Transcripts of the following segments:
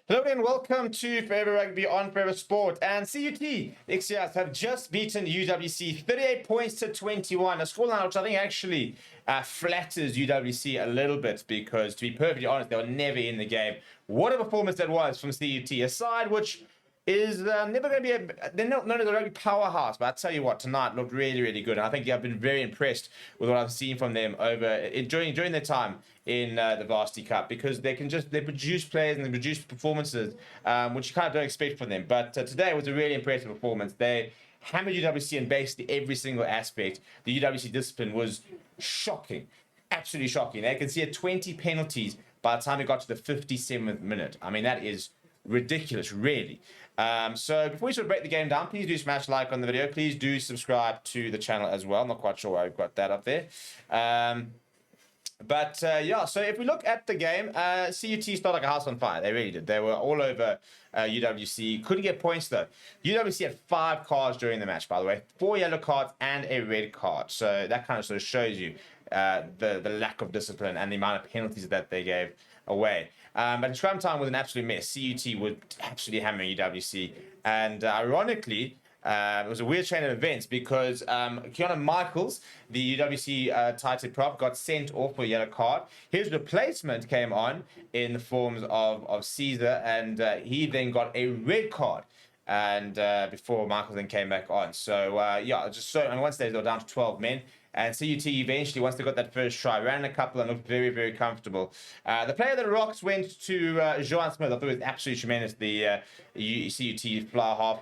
Hello and welcome to Forever Rugby on Forever Sport. And CUT, the IXIAS, have just beaten UWC 38 points to 21. A scoreline which I think actually flatters UWC a little bit because, to be perfectly honest, they were never in the game. What a performance that was from CUT, a side which is never going to be they're not known as a rugby powerhouse, but I tell you what, tonight looked really, really good. And I think I've been very impressed with what I've seen from them during their time in the Varsity Cup, because they produce players and they produce performances which you kind of don't expect from them. But today was a really impressive performance. They hammered UWC in basically every single aspect. The UWC discipline was shocking, absolutely shocking. They could see 20 penalties by the time it got to the 57th minute. I mean, that is ridiculous, really. So before we sort of break the game down, please do smash like on the video. Please do subscribe to the channel as well. I'm not quite sure why we've got that up there. Yeah, so if we look at the game, CUT started like a house on fire. They really did. They were all over UWC. Couldn't get points, though. UWC had 5 cards during the match, by the way. 4 yellow cards and a red card. So that kind of sort of shows you the lack of discipline and the amount of penalties that they gave away. But scrum time was an absolute mess. CUT was absolutely hammering UWC. And ironically, it was a weird chain of events because Keanu Michaels, the UWC tighthead prop, got sent off for a yellow card. His replacement came on in the forms of Caesar, and he then got a red card. And before Michaels then came back on. So, yeah, and once they were down to 12 men. And CUT eventually, once they got that first try, ran a couple and looked very, very comfortable. The player of the Rocks went to Johan Smith. I thought it was absolutely tremendous, the CUT fly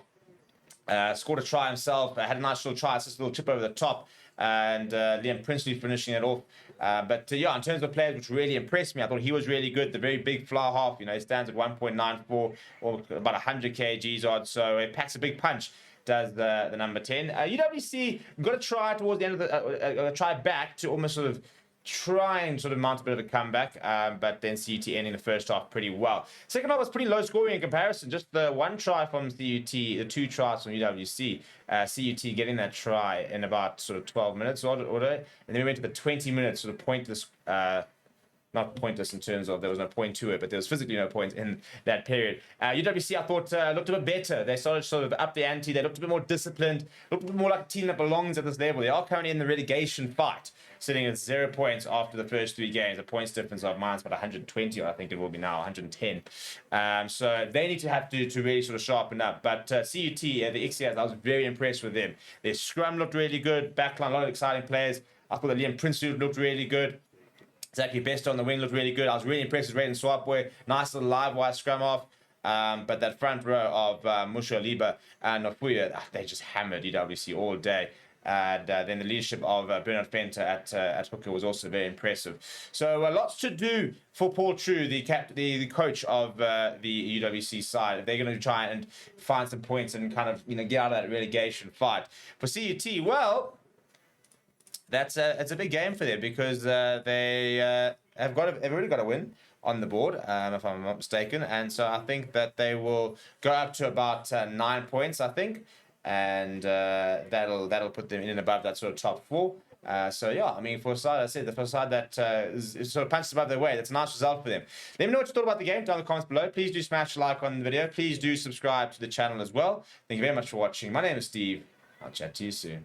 half. Scored a try himself, had a nice little try, just a little chip over the top, and Liam Princely finishing it off. Yeah, in terms of players which really impressed me, I thought he was really good. The very big fly half, he stands at 1.94 or about 100 kgs odd, so it packs a big punch. Does the number 10. UWC got a try towards the end of the try back to almost sort of try and sort of mount a bit of a comeback, but then CUT ending the first half pretty well. Second half was pretty low scoring in comparison. Just the 1 try from CUT, the 2 tries from UWC. CUT getting that try in about sort of 12 minutes or and then we went to the 20 minutes sort of pointless. Not pointless in terms of there was no point to it, but there was physically no point in that period. UWC, I thought, looked a bit better. They started sort of up the ante. They looked a bit more disciplined, looked a bit more like a team that belongs at this level. They are currently in the relegation fight, sitting at 0 points after the first 3 games. A points difference of minus about 120, or I think it will be now 110. So they need to have to really sort of sharpen up. But CUT, the IXIAS, I was very impressed with them. Their scrum looked really good. Backline, a lot of exciting players. I thought that Liam Princely looked really good. Zachary Best on the wing looked really good. I was really impressed with Raiden Swapwe. Nice little live wire scrum off. But that front row of Musha Liba and Nofuya, they just hammered UWC all day. And then the leadership of Bernard Fenter at hooker was also very impressive. So lots to do for Paul True, the coach of the UWC side. If they're going to try and find some points and kind of get out of that relegation fight. For CUT, well, it's a big game for them because they've already got a win on the board, if I'm not mistaken, and so I think that they will go up to about 9 points, I think, and that'll put them in and above that sort of top 4. So yeah, I mean, for a side, I said, for a side that is sort of punches above their weight, that's a nice result for them. Let me know what you thought about the game down in the comments below. Please do smash like on the video. Please do subscribe to the channel as well. Thank you very much for watching. My name is Steve. I'll chat to you soon.